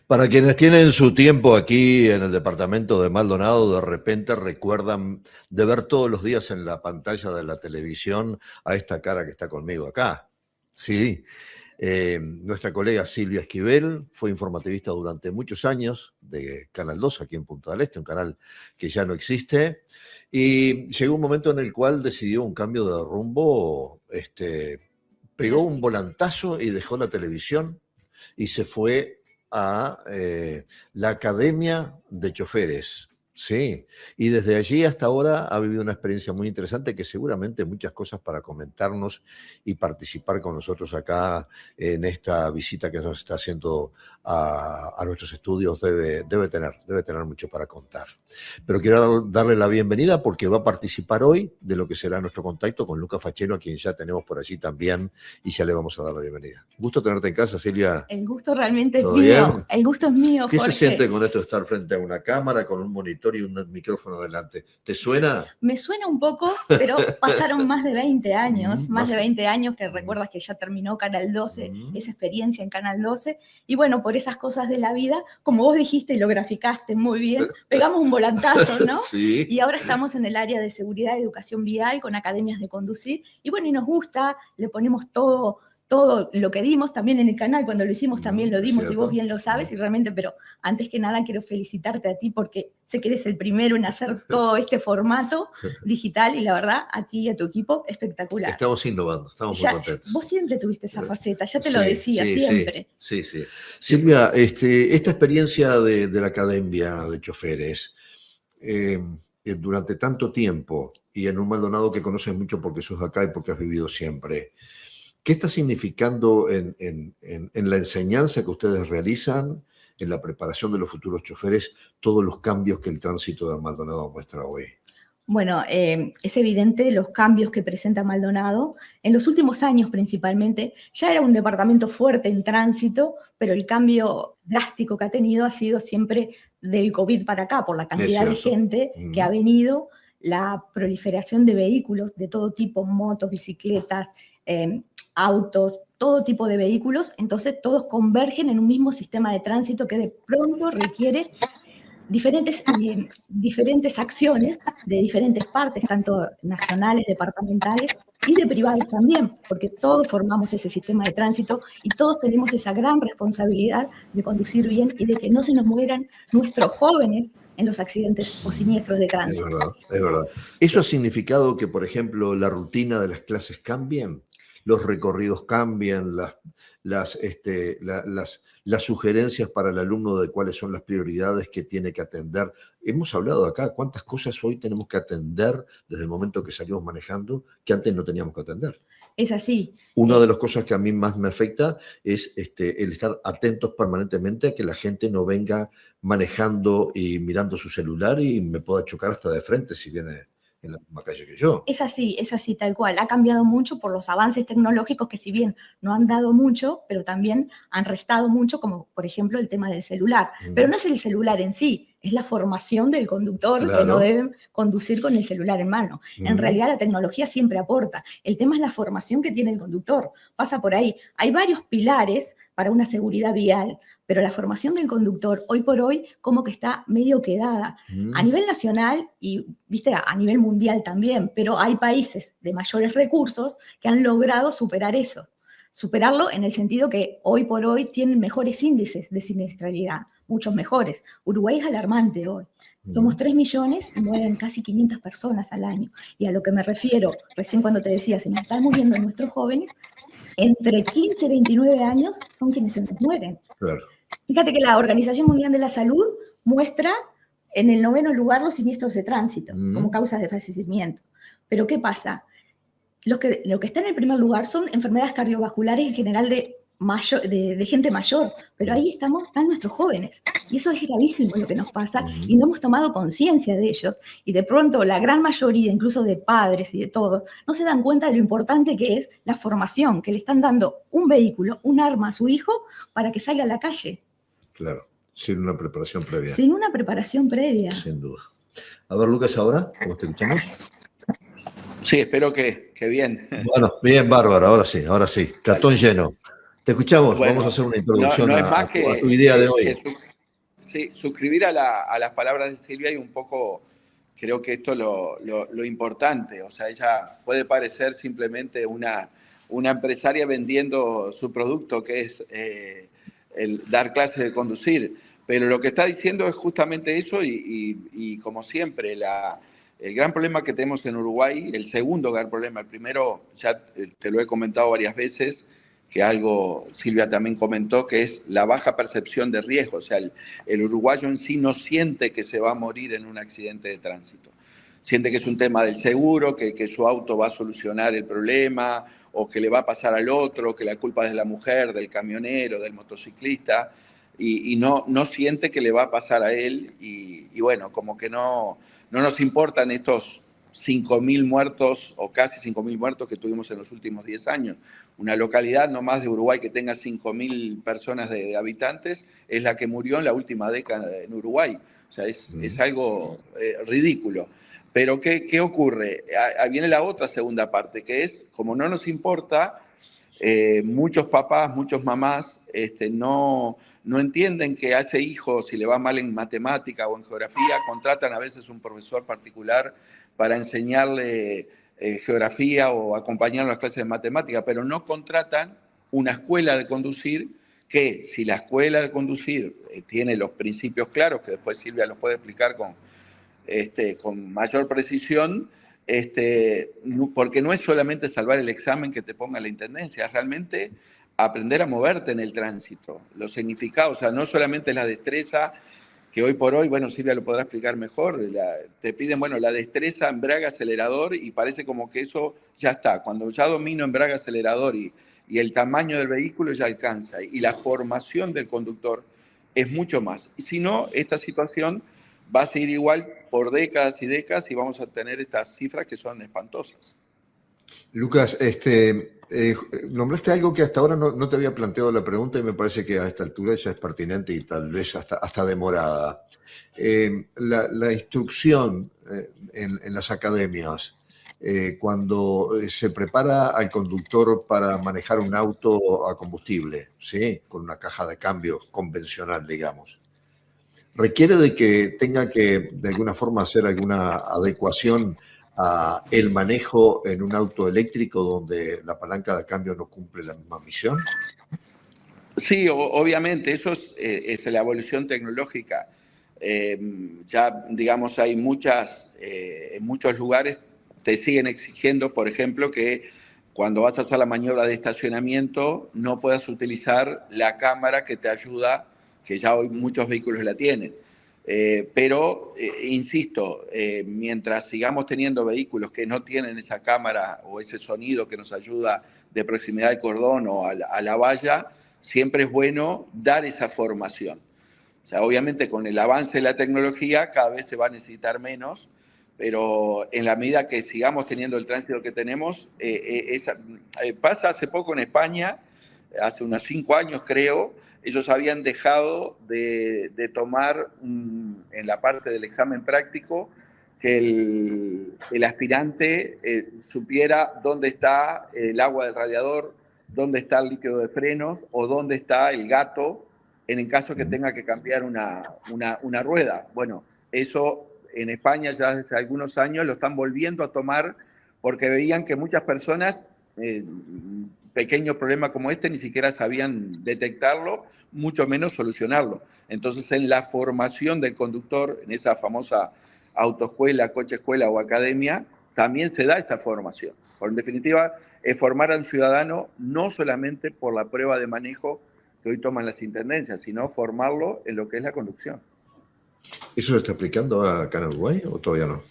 Para quienes tienen su tiempo aquí en el departamento de Maldonado, de repente recuerdan de ver todos los días en la pantalla de la televisión a esta cara que está conmigo acá. Sí, nuestra colega Silvia Esquivel fue informativista durante muchos años de Canal 2 aquí en Punta del Este, un canal que ya no existe. Y llegó un momento en el cual decidió un cambio de rumbo, pegó un volantazo y dejó la televisión y se fue a la Academia de Choferes. Sí, y desde allí hasta ahora ha vivido una experiencia muy interesante que seguramente muchas cosas para comentarnos y participar con nosotros acá en esta visita que nos está haciendo a nuestros estudios debe tener mucho para contar. Pero quiero darle la bienvenida porque va a participar hoy de lo que será nuestro contacto con Luca Fachero, a quien ya tenemos por allí también, y ya le vamos a dar la bienvenida. Gusto tenerte en casa, Silvia. El gusto realmente es ¿Todo mío. bien? El gusto es mío, ¿Qué Jorge. se siente con esto de estar frente a una cámara, con un monitor y un micrófono delante? ¿Te suena? Me suena un poco, pero pasaron más de 20 años, más de 20 años que recuerdas que ya terminó Canal 12, esa experiencia en Canal 12, y bueno, por esas cosas de la vida, como vos dijiste y lo graficaste muy bien, pegamos un volantazo, ¿no? Sí. Y ahora estamos en el área de seguridad y educación vial con academias de conducir, y bueno, y nos gusta, le ponemos todo lo que dimos también en el canal, cuando lo hicimos también lo dimos, y vos bien lo sabes, y realmente, pero antes que nada quiero felicitarte a ti porque sé que eres el primero en hacer todo este formato digital, y la verdad, a ti y a tu equipo, espectacular. Estamos innovando, estamos muy contentos. Vos siempre tuviste esa faceta, ya te lo decía, siempre. Sí. Silvia, esta experiencia de la Academia de Choferes, durante tanto tiempo, y en un Maldonado que conoces mucho porque sos acá y porque has vivido siempre, ¿qué está significando en la enseñanza que ustedes realizan, en la preparación de los futuros choferes, todos los cambios que el tránsito de Maldonado muestra hoy? Bueno, es evidente los cambios que presenta Maldonado. En los últimos años principalmente, ya era un departamento fuerte en tránsito, pero el cambio drástico que ha tenido ha sido siempre del COVID para acá, por la cantidad de gente que ha venido, la proliferación de vehículos de todo tipo, motos, bicicletas, autos, todo tipo de vehículos, entonces todos convergen en un mismo sistema de tránsito que de pronto requiere diferentes acciones de diferentes partes, tanto nacionales, departamentales y de privados también, porque todos formamos ese sistema de tránsito y todos tenemos esa gran responsabilidad de conducir bien y de que no se nos mueran nuestros jóvenes en los accidentes o siniestros de tránsito. Es verdad. ¿Eso ha significado que, por ejemplo, la rutina de las clases cambien? ¿Los recorridos cambian? Las sugerencias para el alumno de cuáles son las prioridades que tiene que atender. Hemos hablado acá, cuántas cosas hoy tenemos que atender desde el momento que salimos manejando que antes no teníamos que atender. Es así. Una de las cosas que a mí más me afecta es el estar atentos permanentemente a que la gente no venga manejando y mirando su celular y me pueda chocar hasta de frente si viene en la misma calle que yo. Es así, tal cual. Ha cambiado mucho por los avances tecnológicos que si bien no han dado mucho, pero también han restado mucho, como por ejemplo el tema del celular. Pero no es el celular en sí, es la formación del conductor que no debe conducir con el celular en mano. En realidad la tecnología siempre aporta. El tema es la formación que tiene el conductor. Pasa por ahí. Hay varios pilares para una seguridad vial, pero la formación del conductor hoy por hoy como que está medio quedada a nivel nacional y viste a nivel mundial también, pero hay países de mayores recursos que han logrado superar eso, superarlo en el sentido que hoy por hoy tienen mejores índices de siniestralidad, muchos mejores. Uruguay es alarmante hoy. Somos 3 millones y mueren casi 500 personas al año. Y a lo que me refiero, recién cuando te decía, se nos están muriendo nuestros jóvenes, entre 15 y 29 años son quienes se nos mueren. Claro. Fíjate que la Organización Mundial de la Salud muestra en el 9º lugar los siniestros de tránsito como causas de fallecimiento. Pero ¿qué pasa? Lo que está en el primer lugar son enfermedades cardiovasculares en general de gente mayor, pero ahí están nuestros jóvenes. Y eso es gravísimo lo que nos pasa y no hemos tomado conciencia de ellos. Y de pronto la gran mayoría, incluso de padres y de todos, no se dan cuenta de lo importante que es la formación, que le están dando un vehículo, un arma a su hijo para que salga a la calle. Claro, sin una preparación previa. Sin una preparación previa. Sin duda. A ver, Lucas, ¿ahora cómo te escuchamos? Sí, espero que bien. Bueno, bien, bárbaro, ahora sí, cartón lleno. Te escuchamos, vamos a Bueno, hacer una introducción no es más a tu idea de hoy. sí, suscribir a las palabras de Silvia y un poco, creo que esto es lo importante. O sea, ella puede parecer simplemente una empresaria vendiendo su producto, que es el dar clases de conducir, pero lo que está diciendo es justamente eso y como siempre, el gran problema que tenemos en Uruguay, el segundo gran problema, el primero ya te lo he comentado varias veces, que algo Silvia también comentó, que es la baja percepción de riesgo. O sea, el uruguayo en sí no siente que se va a morir en un accidente de tránsito. Siente que es un tema del seguro, que su auto va a solucionar el problema, o que le va a pasar al otro, que la culpa es de la mujer, del camionero, del motociclista, y no siente que le va a pasar a él. Y bueno, como que no nos importan estos 5.000 muertos o casi 5.000 muertos que tuvimos en los últimos 10 años. Una localidad no más de Uruguay que tenga 5.000 personas de habitantes es la que murió en la última década en Uruguay. O sea, es algo ridículo. Pero ¿qué ocurre? Ahí viene la otra segunda parte, que es, como no nos importa, muchos papás, muchos mamás no entienden que a ese hijo, si le va mal en matemática o en geografía, contratan a veces un profesor particular para enseñarle geografía o acompañarlo a las clases de matemática, pero no contratan una escuela de conducir que, si la escuela de conducir tiene los principios claros, que después Silvia los puede explicar con mayor precisión, porque no es solamente salvar el examen que te ponga la intendencia, es realmente aprender a moverte en el tránsito, los significados, o sea, no solamente la destreza, que hoy por hoy, bueno, Silvia lo podrá explicar mejor, te piden, bueno, la destreza, embrague, acelerador, y parece como que eso ya está. Cuando ya domino embrague, acelerador y el tamaño del vehículo ya alcanza, y la formación del conductor es mucho más. Y si no, esta situación va a seguir igual por décadas y décadas y vamos a tener estas cifras que son espantosas. Lucas, nombraste algo que hasta ahora no te había planteado la pregunta y me parece que a esta altura ya es pertinente y tal vez hasta demorada. La instrucción en las academias, cuando se prepara al conductor para manejar un auto a combustible, ¿sí? Con una caja de cambio convencional, digamos, requiere de que tenga que de alguna forma hacer alguna adecuación a el manejo en un auto eléctrico donde la palanca de cambio no cumple la misma misión? Sí, obviamente, eso es la evolución tecnológica. Ya, digamos, hay en muchos lugares te siguen exigiendo, por ejemplo, que cuando vas a hacer la maniobra de estacionamiento no puedas utilizar la cámara que te ayuda, que ya hoy muchos vehículos la tienen. Pero, insisto, mientras sigamos teniendo vehículos que no tienen esa cámara o ese sonido que nos ayuda de proximidad al cordón o a la valla, siempre es bueno dar esa formación. O sea, obviamente con el avance de la tecnología cada vez se va a necesitar menos, pero en la medida que sigamos teniendo el tránsito que tenemos, pasa hace poco en España, hace unos 5 años creo, ellos habían dejado de tomar en la parte del examen práctico que el aspirante supiera dónde está el agua del radiador, dónde está el líquido de frenos o dónde está el gato en el caso que tenga que cambiar una rueda. Bueno, eso en España ya desde algunos años lo están volviendo a tomar porque veían que muchas personas, pequeños problemas como este, ni siquiera sabían detectarlo, mucho menos solucionarlo. Entonces, en la formación del conductor, en esa famosa autoescuela, coche escuela o academia, también se da esa formación. Por en definitiva, es formar al ciudadano no solamente por la prueba de manejo que hoy toman las intendencias, sino formarlo en lo que es la conducción. ¿Eso se está aplicando acá en Uruguay o todavía no?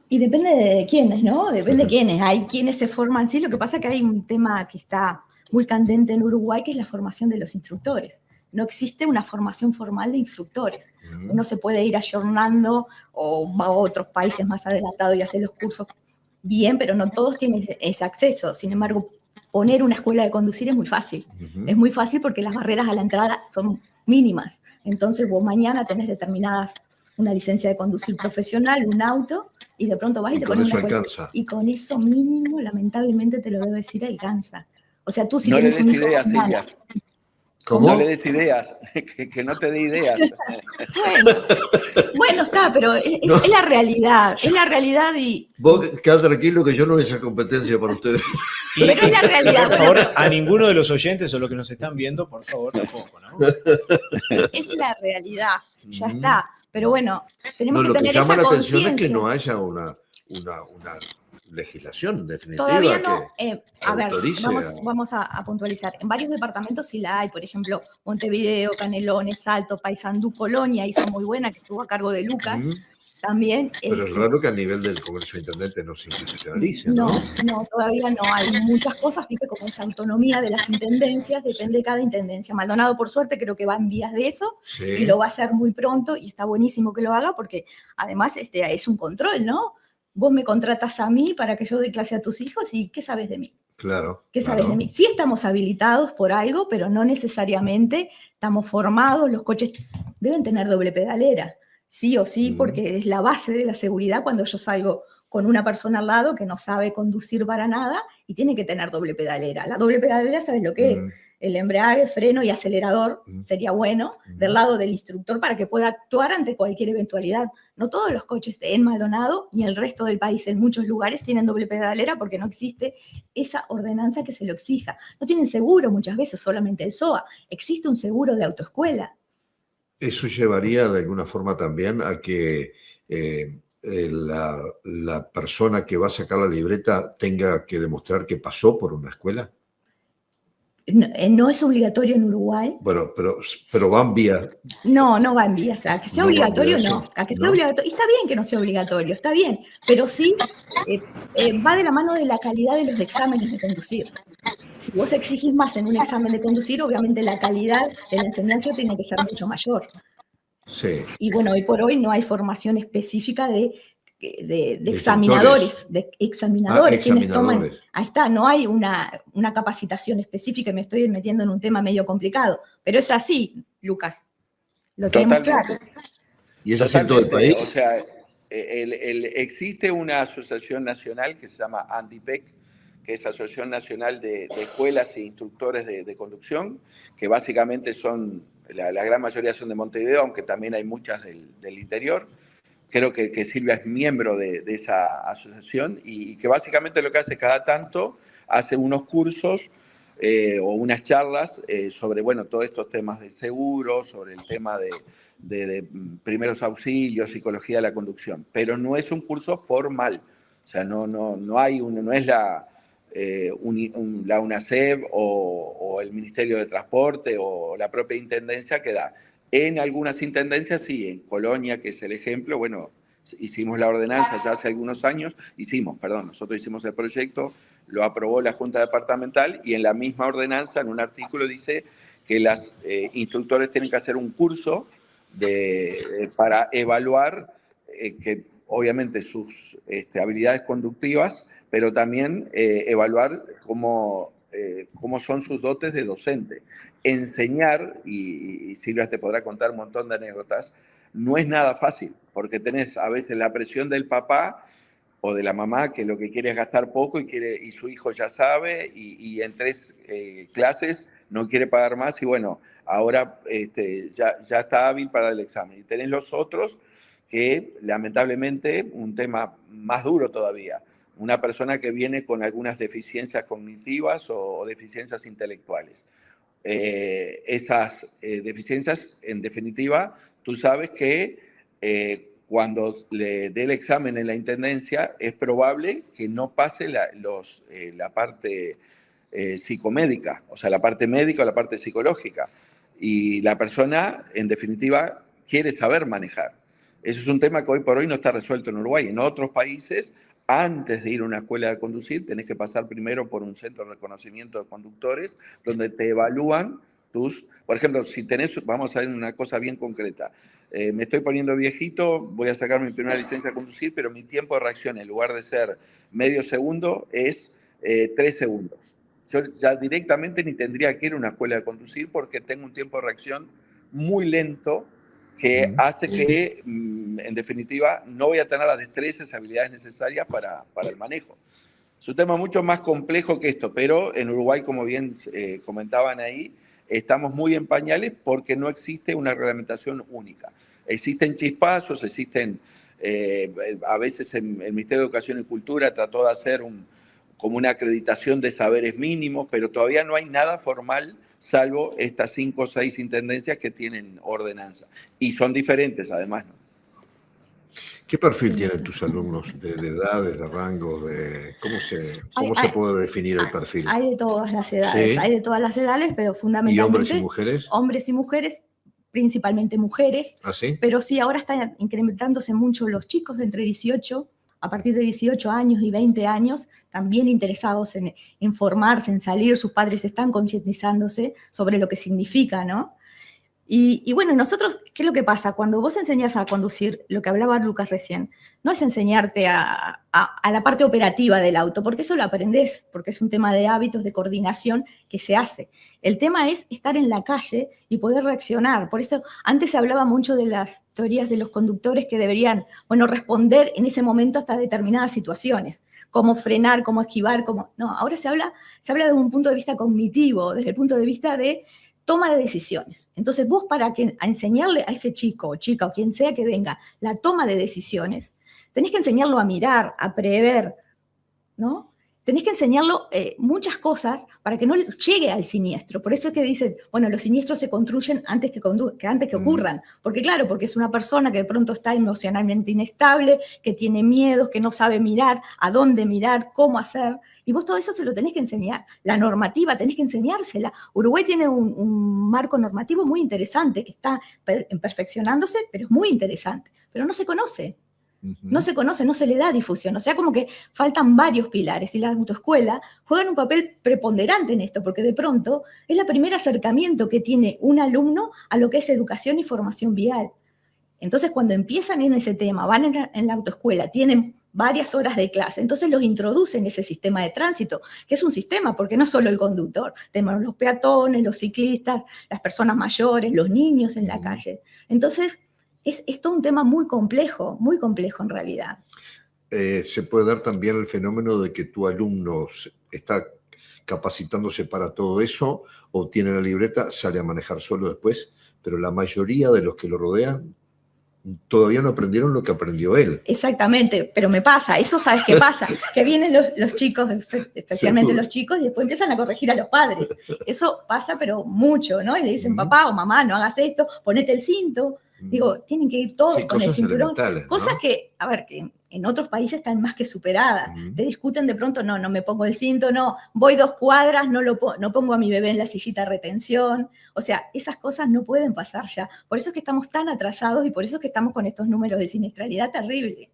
Y depende de quiénes, ¿no? Depende de quiénes. Hay quienes se forman, sí. Lo que pasa es que hay un tema que está muy candente en Uruguay, que es la formación de los instructores. No existe una formación formal de instructores. Uno se puede ir ayornando o va a otros países más adelantados y hacer los cursos bien, pero no todos tienen ese acceso. Sin embargo, poner una escuela de conducir es muy fácil. Es muy fácil porque las barreras a la entrada son mínimas. Entonces vos mañana tenés determinadas una licencia de conducir profesional, un auto, y de pronto vas y te pones una escuela. Y con eso mínimo, lamentablemente te lo debo decir, alcanza. O sea, tú si no tienes le des un hijo idea, mañana, Silvia. No ¿Cómo? le des ideas, que no te dé ideas. Bueno, está, pero No. es la realidad, es la realidad y... Vos quedad tranquilo que yo no voy a hacer competencia para ustedes. Pero es la realidad. Por favor, a ninguno de los oyentes o los que nos están viendo, por favor, tampoco, ¿no? Es la realidad, ya está. Pero bueno, tenemos No, que lo que tener llama esa la atención es que conciencia. no haya una legislación en definitiva Todavía no. que A ver, autorice vamos a puntualizar. En varios departamentos sí la hay, por ejemplo, Montevideo, Canelones, Salto, Paysandú, Colonia hizo muy buena, que estuvo a cargo de Lucas. También. Pero es raro que a nivel del Congreso de Intendentes no se institucionalice, ¿no? No, todavía no. Hay muchas cosas, viste, como esa autonomía de las intendencias, depende de cada intendencia. Maldonado, por suerte, creo que va en vías de eso y lo va a hacer muy pronto y está buenísimo que lo haga porque además es un control, ¿no? Vos me contratas a mí para que yo dé clase a tus hijos y ¿qué sabes de mí? Claro. ¿Qué sabes de mí? Sí estamos habilitados por algo, pero no necesariamente estamos formados. Los coches deben tener doble pedalera, sí o sí, porque es la base de la seguridad cuando yo salgo con una persona al lado que no sabe conducir para nada y tiene que tener doble pedalera. La doble pedalera, ¿sabes lo que es? El embrague, freno y acelerador sería bueno del lado del instructor para que pueda actuar ante cualquier eventualidad. No todos los coches en Maldonado ni el resto del país en muchos lugares tienen doble pedalera porque no existe esa ordenanza que se lo exija. No tienen seguro muchas veces, solamente el SOA. Existe un seguro de autoescuela. Eso llevaría de alguna forma también a que la persona que va a sacar la libreta tenga que demostrar que pasó por una escuela. No es obligatorio en Uruguay. Bueno, pero van vía. No va en vías. A que sea obligatorio, no. A que sea obligatorio. Y está bien que no sea obligatorio, está bien. Pero sí va de la mano de la calidad de los exámenes de conducir. Si vos exigís más en un examen de conducir, obviamente la calidad de la enseñanza tiene que ser mucho mayor. Sí. Y bueno, hoy por hoy no hay formación específica de examinadores, quienes toman. Ahí está, no hay una capacitación específica, y me estoy metiendo en un tema medio complicado, pero es así, Lucas. Lo tenemos claro. ¿Y es así en todo el país? O sea, existe una asociación nacional que se llama ANDIPEC, que es Asociación Nacional de Escuelas e Instructores de Conducción, que básicamente son, la gran mayoría son de Montevideo, aunque también hay muchas del interior. Creo que Silvia es miembro de esa asociación y que básicamente lo que hace cada tanto, hace unos cursos o unas charlas sobre, bueno, todos estos temas de seguro, sobre el tema de primeros auxilios, psicología de la conducción. Pero no es un curso formal. O sea, no es la UNACEB o el Ministerio de Transporte o la propia Intendencia que da. En algunas intendencias, sí, en Colonia, que es el ejemplo, bueno, hicimos la ordenanza ya hace algunos años, nosotros hicimos el proyecto, lo aprobó la Junta Departamental y en la misma ordenanza, en un artículo dice que los instructores tienen que hacer un curso para evaluar que obviamente sus habilidades conductivas, pero también evaluar cómo son sus dotes de docente. Enseñar, y Silvia te podrá contar un montón de anécdotas, no es nada fácil, porque tenés a veces la presión del papá o de la mamá que lo que quiere es gastar poco y su hijo ya sabe y en 3 clases no quiere pagar más y bueno, ahora ya está hábil para el examen. Y tenés los otros que lamentablemente, un tema más duro todavía, una persona que viene con algunas deficiencias cognitivas o deficiencias intelectuales. Esas deficiencias, en definitiva, tú sabes que cuando le dé el examen en la intendencia, es probable que no pase la parte psicomédica, o sea, la parte médica o la parte psicológica. Y la persona, en definitiva, quiere saber manejar. Eso es un tema que hoy por hoy no está resuelto en Uruguay. En otros países, antes de ir a una escuela de conducir, tenés que pasar primero por un centro de reconocimiento de conductores, donde te evalúan por ejemplo, si tenés, vamos a ver una cosa bien concreta. Me estoy poniendo viejito, voy a sacar mi primera licencia de conducir, pero mi tiempo de reacción, en lugar de ser medio segundo, es 3 segundos. Yo ya directamente ni tendría que ir a una escuela de conducir porque tengo un tiempo de reacción muy lento que hace que, en definitiva, no voy a tener las destrezas, habilidades necesarias para el manejo. Es un tema mucho más complejo que esto, pero en Uruguay, como bien comentaban ahí, estamos muy en pañales porque no existe una reglamentación única. Existen chispazos, existen, a veces el Ministerio de Educación y Cultura trató de hacer como una acreditación de saberes mínimos, pero todavía no hay nada formal, salvo estas 5 o 6 intendencias que tienen ordenanza. Y son diferentes, además, ¿no? ¿Qué perfil tienen tus alumnos de edades, de rangos, cómo se puede definir el perfil? Hay de todas las edades, ¿Sí? Hay de todas las edades, pero fundamentalmente... ¿Y hombres y mujeres? Hombres y mujeres, principalmente mujeres. ¿Ah, sí? Pero sí, ahora están incrementándose mucho los chicos de entre 18, a partir de 18 años y 20 años, también interesados en formarse, en salir, sus padres están concientizándose sobre lo que significa, ¿no? Y bueno, nosotros, ¿qué es lo que pasa? Cuando vos enseñás a conducir, lo que hablaba Lucas recién, no es enseñarte a la parte operativa del auto, porque eso lo aprendés, porque es un tema de hábitos, de coordinación que se hace. El tema es estar en la calle y poder reaccionar. Por eso antes se hablaba mucho de las teorías de los conductores que deberían, bueno, responder en ese momento hasta determinadas situaciones, cómo frenar, cómo esquivar, cómo... No, ahora se habla desde un punto de vista cognitivo, desde el punto de vista de toma de decisiones. Entonces vos a enseñarle a ese chico o chica o quien sea que venga la toma de decisiones, tenés que enseñarlo a mirar, a prever, ¿no? Tenés que enseñarlo muchas cosas para que no llegue al siniestro. Por eso es que dicen, bueno, los siniestros se construyen antes que ocurran. Porque claro, porque es una persona que de pronto está emocionalmente inestable, que tiene miedos, que no sabe mirar, a dónde mirar, cómo hacer. Y vos todo eso se lo tenés que enseñar. La normativa tenés que enseñársela. Uruguay tiene un marco normativo muy interesante que está perfeccionándose, pero es muy interesante. Pero no se conoce. No se conoce, no se le da difusión. O sea, como que faltan varios pilares y la autoescuela juegan un papel preponderante en esto, porque de pronto es el primer acercamiento que tiene un alumno a lo que es educación y formación vial. Entonces, cuando empiezan en ese tema, van en la autoescuela, tienen varias horas de clase, entonces los introducen en ese sistema de tránsito, que es un sistema, porque no solo el conductor, tenemos los peatones, los ciclistas, las personas mayores, los niños en la calle. Entonces, es todo un tema muy complejo en realidad. Se puede dar también el fenómeno de que tu alumno está capacitándose para todo eso o tiene la libreta, sale a manejar solo después, pero la mayoría de los que lo rodean todavía no aprendieron lo que aprendió él. Exactamente, pero me pasa, eso sabes qué pasa, que vienen los chicos, especialmente los chicos, y después empiezan a corregir a los padres. Eso pasa, pero mucho, ¿no? Y le dicen, papá o mamá, no hagas esto, ponete el cinto. Digo, tienen que ir todos con el cinturón. Cosas, ¿no? Que, a ver, que en otros países están más que superadas. Te discuten de pronto, no me pongo el cinto, no, voy 2 cuadras, no pongo a mi bebé en la sillita de retención. O sea, esas cosas no pueden pasar ya. Por eso es que estamos tan atrasados y por eso es que estamos con estos números de siniestralidad terrible.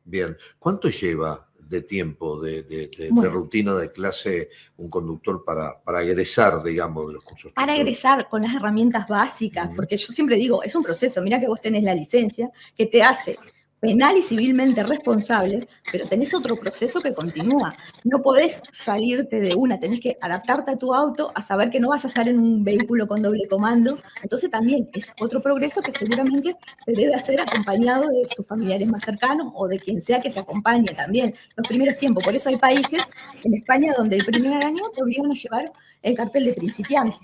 Bien, ¿cuánto lleva de tiempo de rutina de clase un conductor para egresar, digamos, de los cursos? Para egresar con las herramientas básicas, porque yo siempre digo, es un proceso, mira que vos tenés la licencia que te hace penal y civilmente responsable, pero tenés otro proceso que continúa. No podés salirte de una, tenés que adaptarte a tu auto, a saber que no vas a estar en un vehículo con doble comando. Entonces también es otro progreso que seguramente se debe hacer acompañado de sus familiares más cercanos o de quien sea que se acompañe también los primeros tiempos. Por eso hay países en España donde el primer año te obligan a llevar el cartel de principiante.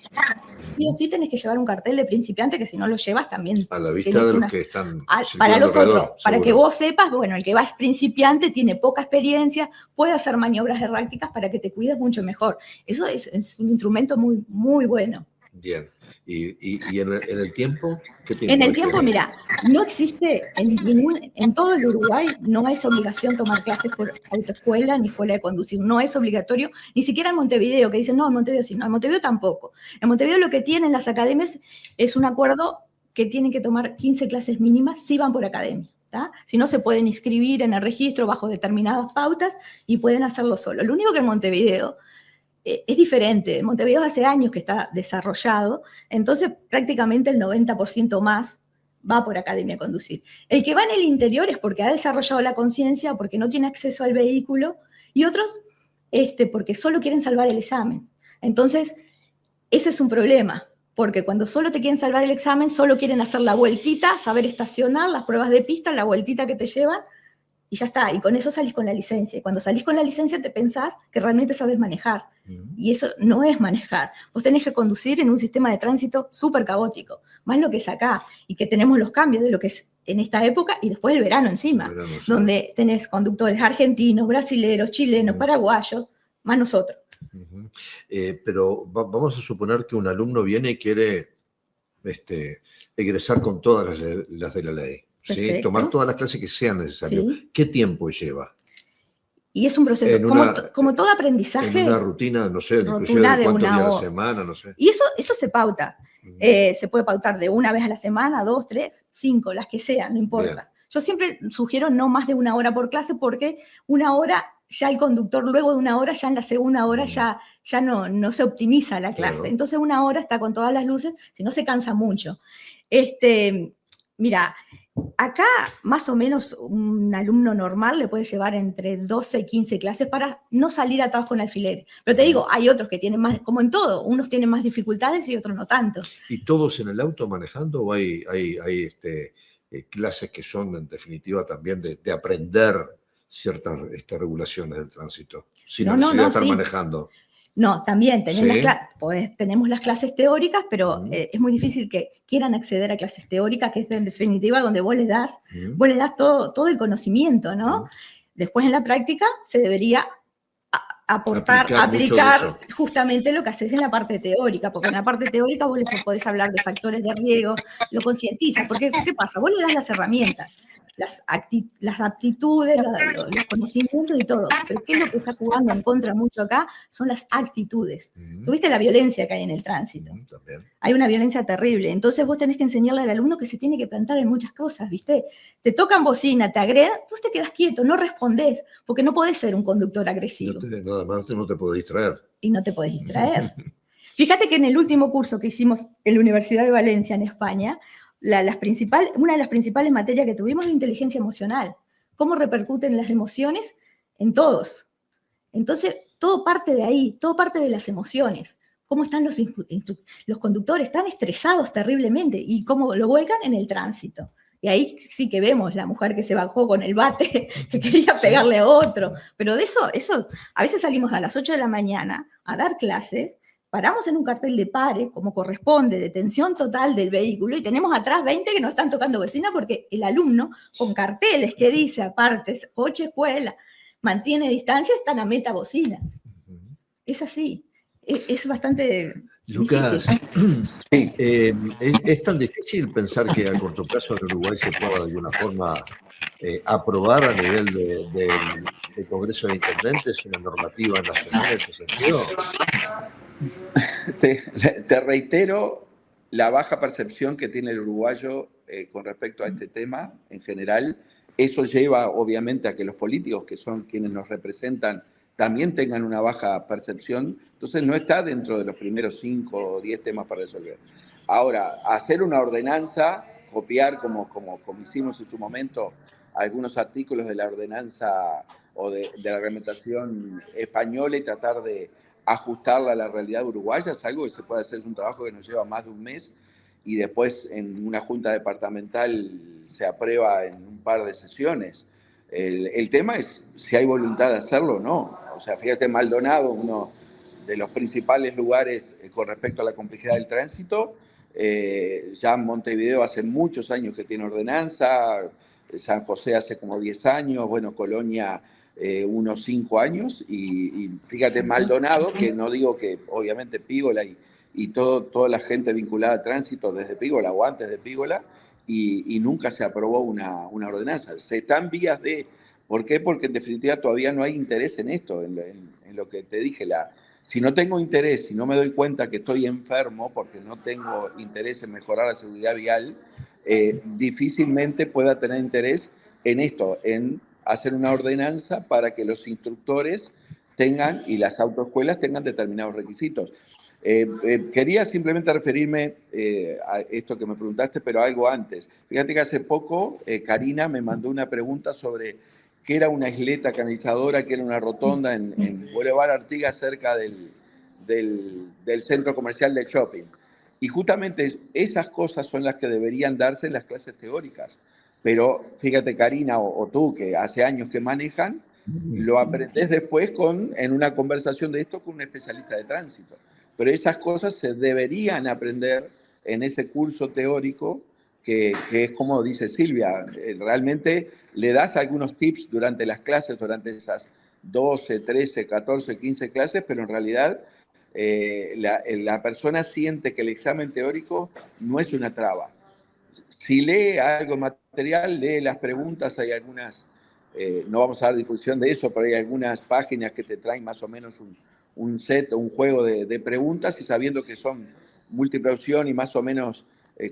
Sí o sí tenés que llevar un cartel de principiante, que si no lo llevas también... A la vista de los que están... Para los otros, para que vos sepas, bueno, el que va es principiante, tiene poca experiencia, puede hacer maniobras erráticas para que te cuides mucho mejor. Eso es un instrumento muy, muy bueno. Bien. ¿Y en el tiempo? ¿Qué tiempo? En el tiempo, mira, no existe en todo el Uruguay, no es obligación tomar clases por autoescuela ni escuela de conducir, no es obligatorio, ni siquiera en Montevideo, que dicen, no, en Montevideo sí, no, en Montevideo tampoco. En Montevideo lo que tienen las academias es un acuerdo que tienen que tomar 15 clases mínimas si van por academia. ¿tá? Si no, se pueden inscribir en el registro bajo determinadas pautas y pueden hacerlo solo. Lo único que en Montevideo es diferente. Montevideo hace años que está desarrollado, entonces prácticamente el 90% más va por academia a conducir. El que va en el interior es porque ha desarrollado la conciencia, porque no tiene acceso al vehículo, y otros porque solo quieren salvar el examen. Entonces, ese es un problema, porque cuando solo te quieren salvar el examen, solo quieren hacer la vueltita, saber estacionar, las pruebas de pista, la vueltita que te llevan, y ya está, y con eso salís con la licencia. Y cuando salís con la licencia te pensás que realmente sabes manejar. Y eso no es manejar. Vos tenés que conducir en un sistema de tránsito súper caótico, más lo que es acá, y que tenemos los cambios de lo que es en esta época y después el verano encima, donde tenés conductores argentinos, brasileros, chilenos, paraguayos, más nosotros. Pero vamos a suponer que un alumno viene y quiere egresar con todas las de la ley, ¿sí? Tomar todas las clases que sean necesarias. ¿Sí? ¿Qué tiempo lleva? Y es un proceso, como todo aprendizaje. En una rutina, no sé, inclusive de cuántos días a la semana, no sé. Y eso se pauta. Se puede pautar de una vez a la semana, 2, 3, 5, las que sean, no importa. Bien. Yo siempre sugiero no más de 1 hora por clase, porque 1 hora ya el conductor, luego de 1 hora, ya en la segunda hora ya no se optimiza la clase. Claro. Entonces 1 hora está con todas las luces, si no se cansa mucho. Mira, acá más o menos un alumno normal le puede llevar entre 12 y 15 clases para no salir atados con alfileres. Pero te digo, hay otros que tienen más, como en todo, unos tienen más dificultades y otros no tanto. ¿Y todos en el auto manejando o hay clases que son en definitiva también de aprender ciertas regulaciones del tránsito, sin necesidad de estar manejando? No, también tenemos las clases teóricas, pero es muy difícil que quieran acceder a clases teóricas, que es en definitiva donde vos les das todo el conocimiento, ¿no? Después en la práctica se debería aplicar justamente lo que haces en la parte teórica, porque en la parte teórica vos les podés hablar de factores de riesgo, lo concientizas, porque ¿qué pasa? Vos le das las herramientas, las aptitudes, los conocimientos y todo, pero ¿qué es lo que está jugando en contra mucho acá? Son las actitudes. ¿Tuviste la violencia que hay en el tránsito? También. Hay una violencia terrible, entonces vos tenés que enseñarle al alumno que se tiene que plantar en muchas cosas, ¿viste? Te tocan bocina, te agreden, vos te quedás quieto, no respondés, porque no podés ser un conductor agresivo. Nada más no te podés distraer. Y no te podés distraer. Fíjate que en el último curso que hicimos en la Universidad de Valencia, en España, una de las principales materias que tuvimos es inteligencia emocional. Cómo repercuten las emociones en todos. Entonces, todo parte de ahí, todo parte de las emociones. Cómo están los conductores, están estresados terriblemente y cómo lo vuelcan en el tránsito. Y ahí sí que vemos la mujer que se bajó con el bate, que quería pegarle a otro. Pero de eso, a veces salimos a las 8 de la mañana a dar clases, paramos en un cartel de pare, como corresponde, detención total del vehículo, y tenemos atrás 20 que nos están tocando bocina porque el alumno, con carteles que dice, aparte, coche, escuela, mantiene distancia, están a meta bocina. Es así. Es bastante Lucas, difícil. ¿es tan difícil pensar que a corto plazo en Uruguay se pueda de alguna forma aprobar a nivel del Congreso de Intendentes una normativa nacional en este sentido? Te reitero la baja percepción que tiene el uruguayo con respecto a este tema en general. Eso lleva obviamente a que los políticos, que son quienes nos representan, también tengan una baja percepción. Entonces no está dentro de los primeros 5 o 10 temas para resolver. Ahora, hacer una ordenanza, copiar como hicimos en su momento algunos artículos de la ordenanza o de la reglamentación española y tratar de ajustarla a la realidad uruguaya, es algo que se puede hacer, es un trabajo que nos lleva más de un mes y después en una junta departamental se aprueba en un par de sesiones. El tema es si hay voluntad de hacerlo o no. O sea, fíjate, Maldonado, uno de los principales lugares con respecto a la complejidad del tránsito, ya Montevideo hace muchos años que tiene ordenanza, San José hace como 10 años, bueno, Colonia unos 5 años, y fíjate, Maldonado, que no digo que obviamente Pígola y toda la gente vinculada al tránsito desde Pígola o antes de Pígola, y nunca se aprobó una ordenanza. Se está en vías de... ¿Por qué? Porque en definitiva todavía no hay interés en esto, en lo que te dije. Si no tengo interés, si no me doy cuenta que estoy enfermo porque no tengo interés en mejorar la seguridad vial, difícilmente pueda tener interés en esto, en hacer una ordenanza para que los instructores tengan y las autoescuelas tengan determinados requisitos. Quería simplemente referirme a esto que me preguntaste, pero algo antes. Fíjate que hace poco Karina me mandó una pregunta sobre qué era una isleta canalizadora, qué era una rotonda en Boulevard Artigas, cerca del centro comercial de shopping. Y justamente esas cosas son las que deberían darse en las clases teóricas. Pero fíjate, Karina, o tú, que hace años que manejan, lo aprendés después en una conversación de esto con un especialista de tránsito. Pero esas cosas se deberían aprender en ese curso teórico que es como dice Silvia, realmente le das algunos tips durante las clases, durante esas 12, 13, 14, 15 clases, pero en realidad la persona siente que el examen teórico no es una traba. Si lee algo material, lee las preguntas, hay algunas, no vamos a dar difusión de eso, pero hay algunas páginas que te traen más o menos un set o un juego de preguntas y sabiendo que son múltiple opción y más o menos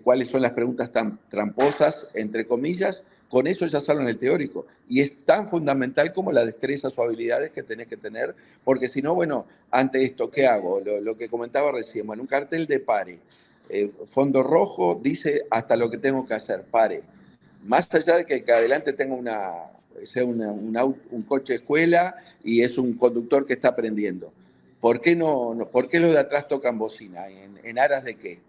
cuáles son las preguntas tan tramposas, entre comillas, con eso ya salen el teórico. Y es tan fundamental como las destrezas o habilidades que tenés que tener, porque si no, bueno, ante esto, ¿qué hago? Lo que comentaba recién, bueno, un cartel de pare. Fondo rojo dice hasta lo que tengo que hacer, pare. Más allá de que adelante tenga un coche escuela y es un conductor que está aprendiendo. ¿Por qué por qué los de atrás tocan bocina? ¿En aras de qué?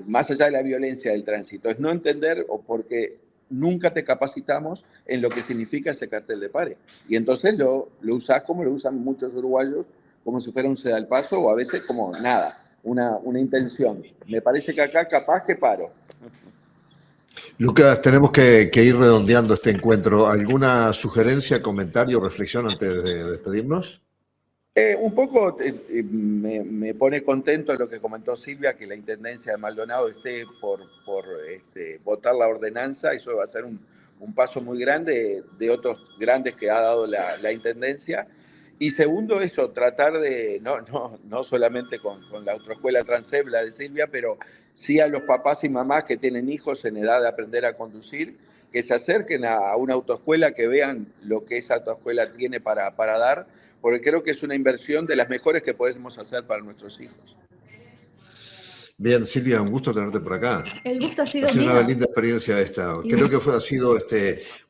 Más allá de la violencia del tránsito. Es no entender o porque nunca te capacitamos en lo que significa ese cartel de pare. Y entonces lo usás como lo usan muchos uruguayos, como si fuera un sedalpaso o a veces como nada. Una intención. Me parece que acá capaz que paro. Lucas, tenemos que ir redondeando este encuentro. ¿Alguna sugerencia, comentario, reflexión antes de despedirnos? Un poco me pone contento lo que comentó Silvia, que la Intendencia de Maldonado esté por votar la ordenanza. Eso va a ser un paso muy grande de otros grandes que ha dado la Intendencia. Y segundo, eso, tratar de, no solamente con la autoescuela Transebla de Silvia, pero sí a los papás y mamás que tienen hijos en edad de aprender a conducir, que se acerquen a una autoescuela, que vean lo que esa autoescuela tiene para dar, porque creo que es una inversión de las mejores que podemos hacer para nuestros hijos. Bien, Silvia, un gusto tenerte por acá. El gusto ha sido mío. Una linda experiencia esta. Creo que ha sido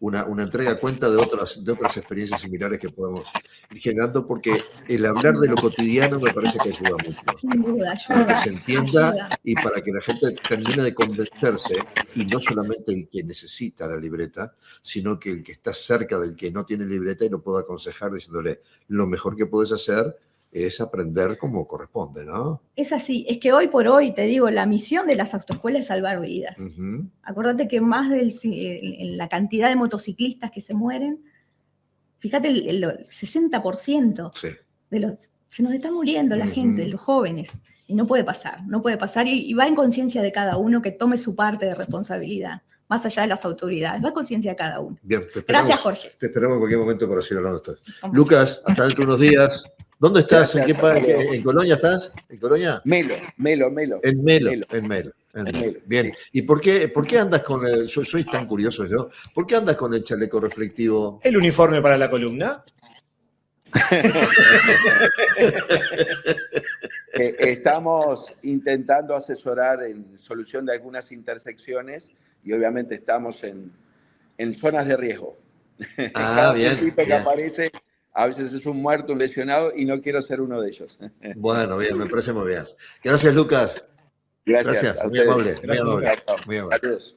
una entrega a cuenta de otras experiencias similares que podemos ir generando, porque el hablar de lo cotidiano me parece que ayuda mucho. Sin duda, ayuda. Para que se entienda y para que la gente termine de convencerse, y no solamente el que necesita la libreta, sino que el que está cerca del que no tiene libreta y lo pueda aconsejar diciéndole lo mejor que puedes hacer es aprender como corresponde, ¿no? Es así, es que hoy por hoy, te digo, la misión de las autoescuelas es salvar vidas. Acordate que más en la cantidad de motociclistas que se mueren, fíjate, el 60% Sí. se nos está muriendo la gente, los jóvenes, y no puede pasar, y va en conciencia de cada uno que tome su parte de responsabilidad, más allá de las autoridades, va en conciencia de cada uno. Bien, Gracias, Jorge. Pues, Te esperamos en cualquier momento para seguir hablando de esto. Lucas, hasta dentro de unos días. ¿Dónde estás? Gracias, ¿En Colonia estás? ¿En Colonia? Melo. En Melo. Bien. Sí. ¿Y por qué andas con el... Soy tan curioso yo. ¿Por qué andas con el chaleco reflectivo? El uniforme para la columna. Estamos intentando asesorar en solución de algunas intersecciones y obviamente estamos en zonas de riesgo. Cada Bien. que aparece, a veces es un muerto, un lesionado, y no quiero ser uno de ellos. Bueno, bien, me parece muy bien. Gracias, Lucas. Gracias. Muy amable. Gracias. Muy amable. Adiós.